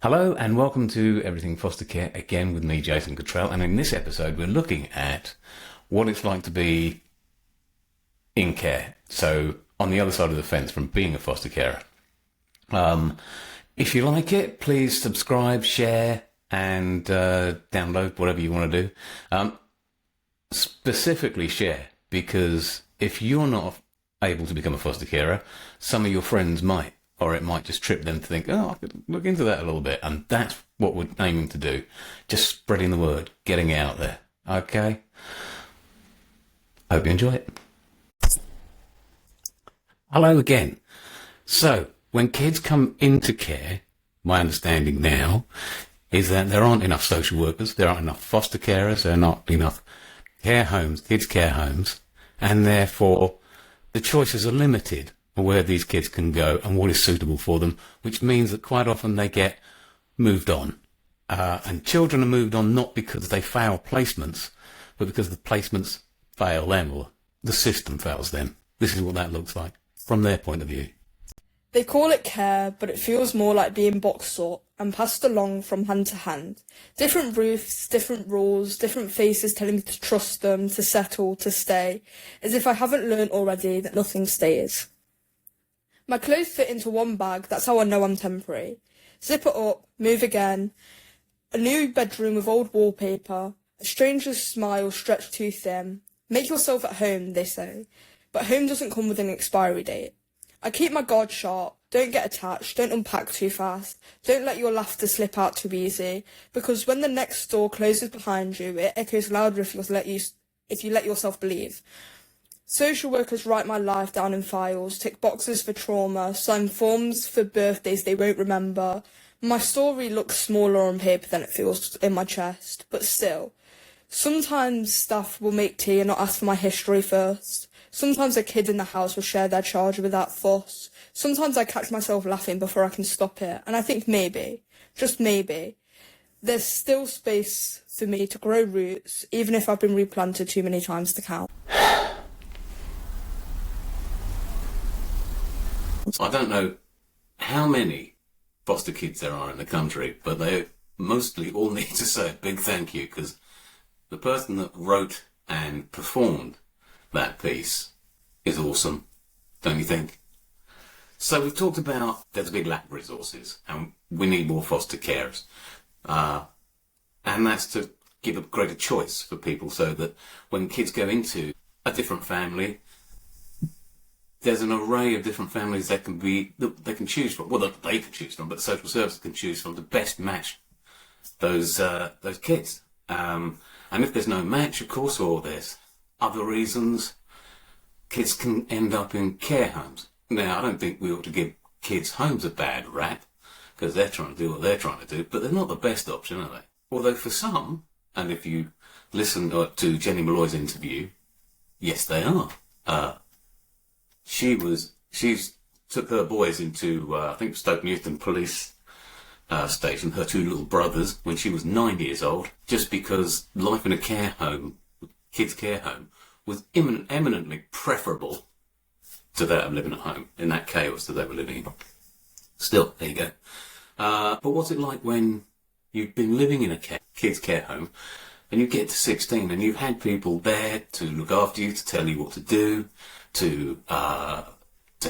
Hello and welcome to Everything Foster Care, again with me, Jason Cottrell, and in this episode we're looking at what it's like to be in care, so on the other side of the fence from being a foster carer. If you like it, please subscribe, share and download, whatever you want to do. Specifically share, because if you're not able to become a foster carer, some of your friends might. Or it might just trip them to think, oh, I could look into that a little bit. And that's what we're aiming to do. Just spreading the word, getting it out there. Okay? Hope you enjoy it. Hello again. So, when kids come into care, my understanding now is that there aren't enough social workers, there aren't enough foster carers, there are not enough care homes, kids' care homes, and therefore the choices are limited where these kids can go and what is suitable for them, which means that quite often they get moved on. And children are moved on not because they fail placements, but because the placements fail them or the system fails them. This is what that looks like from their point of view. They call it care, but it feels more like being boxed up and passed along from hand to hand. Different roofs, different rules, different faces telling me to trust them, to settle, to stay, as if I haven't learnt already that nothing stays. My clothes fit into one bag, that's how I know I'm temporary. Zip it up, move again. A new bedroom with old wallpaper, a stranger's smile stretched too thin. Make yourself at home, they say, but home doesn't come with an expiry date. I keep my guard sharp, don't get attached, don't unpack too fast, don't let your laughter slip out too easy, because when the next door closes behind you, it echoes louder if you let yourself believe. Social workers write my life down in files, tick boxes for trauma, sign forms for birthdays they won't remember. My story looks smaller on paper than it feels in my chest, but still. Sometimes staff will make tea and not ask for my history first. Sometimes a kid in the house will share their charger without fuss. Sometimes I catch myself laughing before I can stop it, and I think maybe, just maybe, there's still space for me to grow roots, even if I've been replanted too many times to count. I don't know how many foster kids there are in the country, but they mostly all need to say a big thank you, because the person that wrote and performed that piece is awesome, don't you think? So we've talked about there's a big lack of resources and we need more foster carers. And that's to give a greater choice for people so that when kids go into a different family, there's an array of different families that they can choose from. Well, that they can choose from, but social services can choose from to best match those kids. And if there's no match, of course, or there's other reasons, kids can end up in care homes. Now, I don't think we ought to give kids' homes a bad rap, because they're trying to do what they're trying to do, but they're not the best option, are they? Although for some, and if you listen to Jenny Malloy's interview, yes, they are. She's took her boys into, I think, Stoke Newton police station, her two little brothers, when she was 9 years old, just because life in a care home, kids' care home, was eminently preferable to that of living at home, in that chaos that they were living in. Still, there you go. But what's it like when you've been living in a kids' care home and you get to 16 and you've had people there to look after you, to tell you what to do, to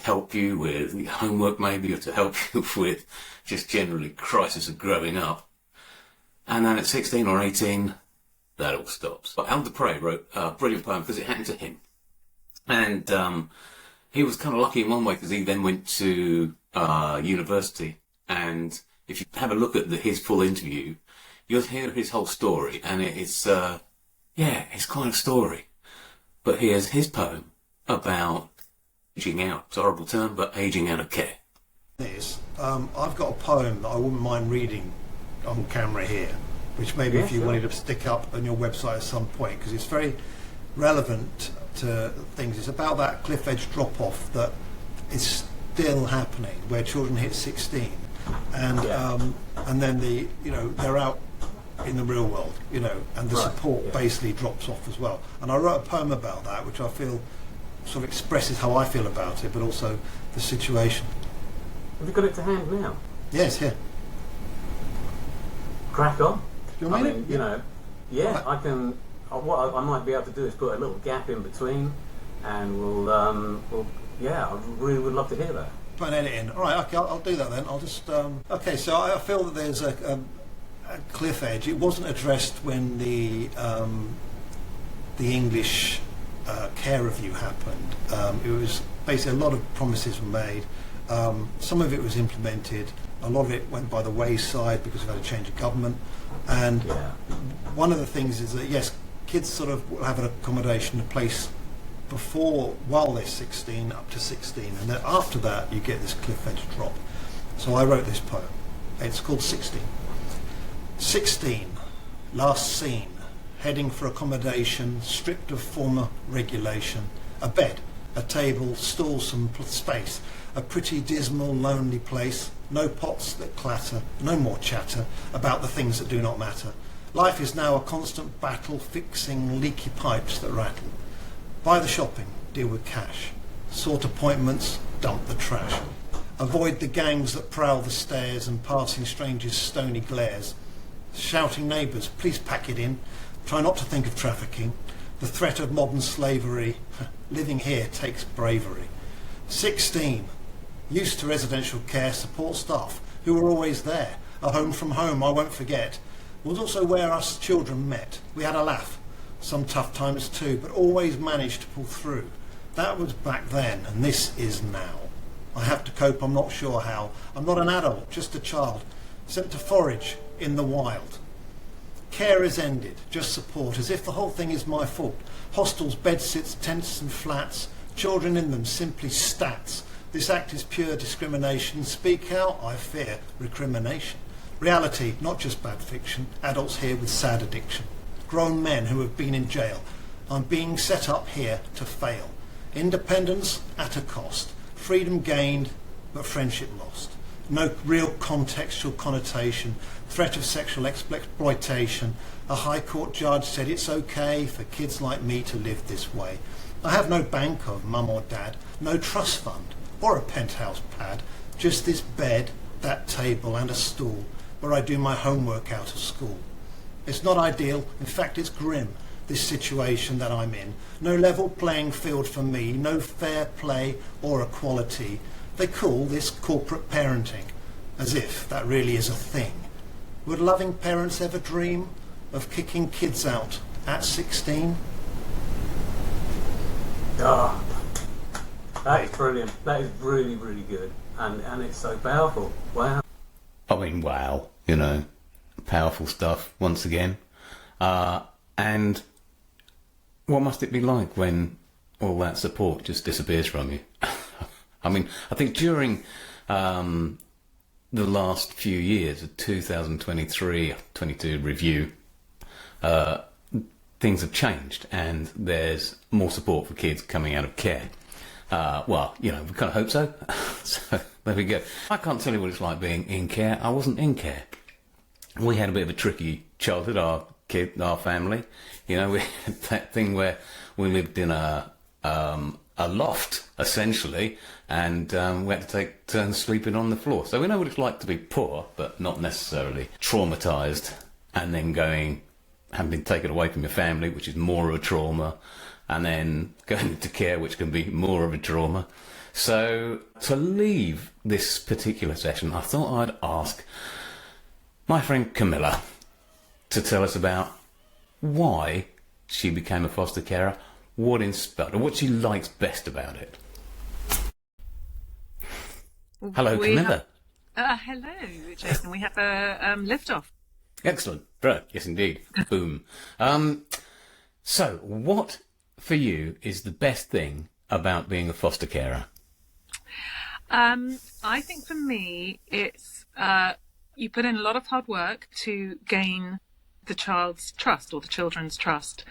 help you with homework maybe, or to help you with just generally crisis of growing up. And then at 16 or 18, that all stops. But Dapre wrote a brilliant poem because it happened to him. And he was kind of lucky in one way because he then went to university. And if you have a look at his full interview, you'll hear his whole story. And it's quite a story. But here's his poem about aging out. It's a horrible term, but aging out of care. I've got a poem that I wouldn't mind reading on camera here, which maybe if you wanted to stick up on your website at some point, because it's very relevant to things. It's about that cliff edge drop off that is still happening, where children hit 16 and then they're out in the real world, and the support basically drops off as well. And I wrote a poem about that, which I feel sort of expresses how I feel about it, but also the situation. Have you got it to hand now? Yes, here. crack on. Do you I mean mean, it? you know, yeah, I can. What I might be able to do is put a little gap in between, and yeah, I really would love to hear that. Put an edit in. All right, okay, I'll do that then. I'll just. Okay, so I feel that there's a cliff edge. It wasn't addressed when the English care review happened. It was basically a lot of promises were made. Some of it was implemented. A lot of it went by the wayside because we've had a change of government. And one of the things is that, yes, kids sort of will have an accommodation, a place while they're 16, up to 16. And then after that, you get this cliff edge drop. So I wrote this poem. It's called 16. 16, last seen, heading for accommodation, stripped of former regulation, a bed, a table, stool, some space, a pretty dismal, lonely place, no pots that clatter, no more chatter about the things that do not matter. Life is now a constant battle fixing leaky pipes that rattle. Buy the shopping, deal with cash, sort appointments, dump the trash. Avoid the gangs that prowl the stairs and passing strangers' stony glares. Shouting neighbours, please pack it in. Try not to think of trafficking. The threat of modern slavery. Living here takes bravery. 16. Used to residential care, support staff who were always there. A home from home I won't forget. Was also where us children met. We had a laugh. Some tough times too, but always managed to pull through. That was back then, and this is now. I have to cope, I'm not sure how. I'm not an adult, just a child, sent to forage in the wild. Care is ended, just support, as if the whole thing is my fault. Hostels, bedsits, tents and flats, children in them simply stats. This act is pure discrimination. Speak out, I fear, recrimination. Reality, not just bad fiction. Adults here with sad addiction. Grown men who have been in jail. I'm being set up here to fail. Independence at a cost. Freedom gained, but friendship lost. No real contextual connotation. Threat of sexual exploitation. A High Court judge said it's okay for kids like me to live this way. I have no bank of mum or dad, no trust fund or a penthouse pad, just this bed, that table and a stool where I do my homework out of school. It's not ideal, in fact it's grim, this situation that I'm in. No level playing field for me, no fair play or equality. They call this corporate parenting, as if that really is a thing. Would loving parents ever dream of kicking kids out at 16? Ah, that is brilliant. That is really, really good. And it's so powerful. Wow. I mean, wow, powerful stuff once again. And what must it be like when all that support just disappears from you? I mean, I think during the last few years, the 2023-22 review, things have changed and there's more support for kids coming out of care. Well, we kind of hope so. So there we go. I can't tell you what it's like being in care. I wasn't in care. We had a bit of a tricky childhood, our family. We had that thing where we lived in a loft, essentially, and we had to take turns sleeping on the floor. So we know what it's like to be poor, but not necessarily traumatised, and then having been taken away from your family, which is more of a trauma, and then going into care, which can be more of a trauma. So to leave this particular session, I thought I'd ask my friend Camilla to tell us about why she became a foster carer, what inspired her, what she likes best about it. Hello, Camilla. Hello, Jason. We have a lift-off. Excellent. Right. Yes, indeed. Boom. So, what for you is the best thing about being a foster carer? I think for me, it's you put in a lot of hard work to gain the child's trust or the children's trust.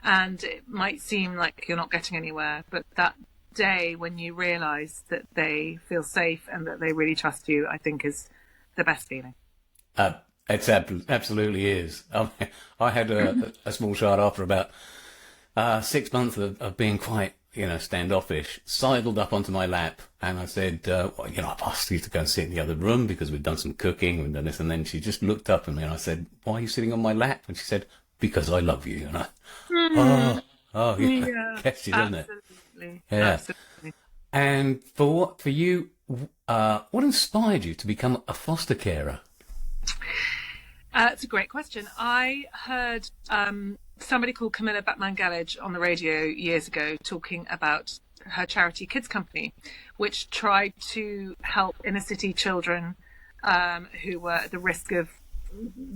And it might seem like you're not getting anywhere, but that day when you realise that they feel safe and that they really trust you, I think is the best feeling. It absolutely is. I had a small child after about 6 months of being quite standoffish, sidled up onto my lap, and I said, I've asked you to go and sit in the other room because we've done some cooking, we've done this, and then she just looked up at me, and I said, why are you sitting on my lap? And she said, because I love you. And gets you, doesn't it? Absolutely. Yeah. Absolutely. And for you, what inspired you to become a foster carer? It's a great question. I heard somebody called Camilla Batman-Gallage on the radio years ago talking about her charity Kids Company, which tried to help inner city children who were at the risk of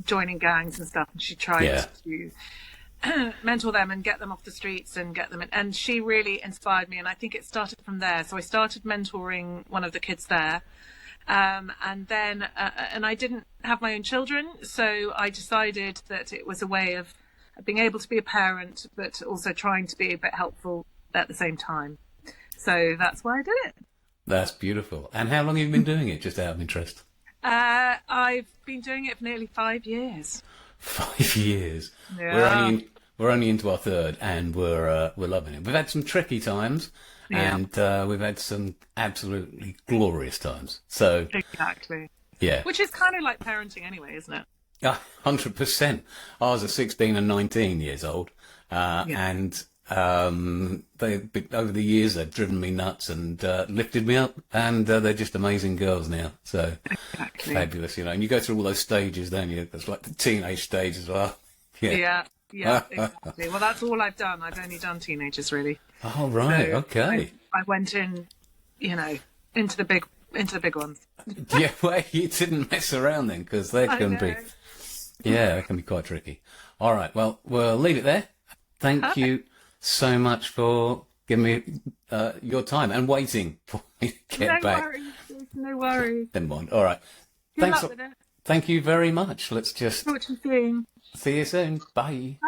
joining gangs and stuff. And she tried to mentor them and get them off the streets and get them in. And she really inspired me. And I think it started from there. So I started mentoring one of the kids there. And then, and I didn't have my own children, so I decided that it was a way of being able to be a parent, but also trying to be a bit helpful at the same time. So that's why I did it. That's beautiful. And how long have you been doing it, just out of interest? I've been doing it for nearly 5 years. 5 years. Yeah. We're only into our third, and we're loving it. We've had some tricky times. Yeah. And we've had some absolutely glorious times. So Exactly. yeah, Which is kind of like parenting anyway, isn't it? 100%. I was at 16 and 19 years old, and they over the years they've driven me nuts and lifted me up, and they're just amazing girls now. So Exactly. fabulous, And you go through all those stages, don't you? It's like the teenage stage as well. Yeah, exactly. Well, that's all I've done. I've only done teenagers, really. Oh right, So okay. I went in, into the big ones. Yeah, well, you didn't mess around then, because they I can know. be, they can be quite tricky. All right, well, we'll leave it there. Thank you so much for giving me your time and waiting for me to get back. No worries. Never mind. All right. Good luck with it. Thank you very much. Let's just Talk to you soon. see you soon. Bye.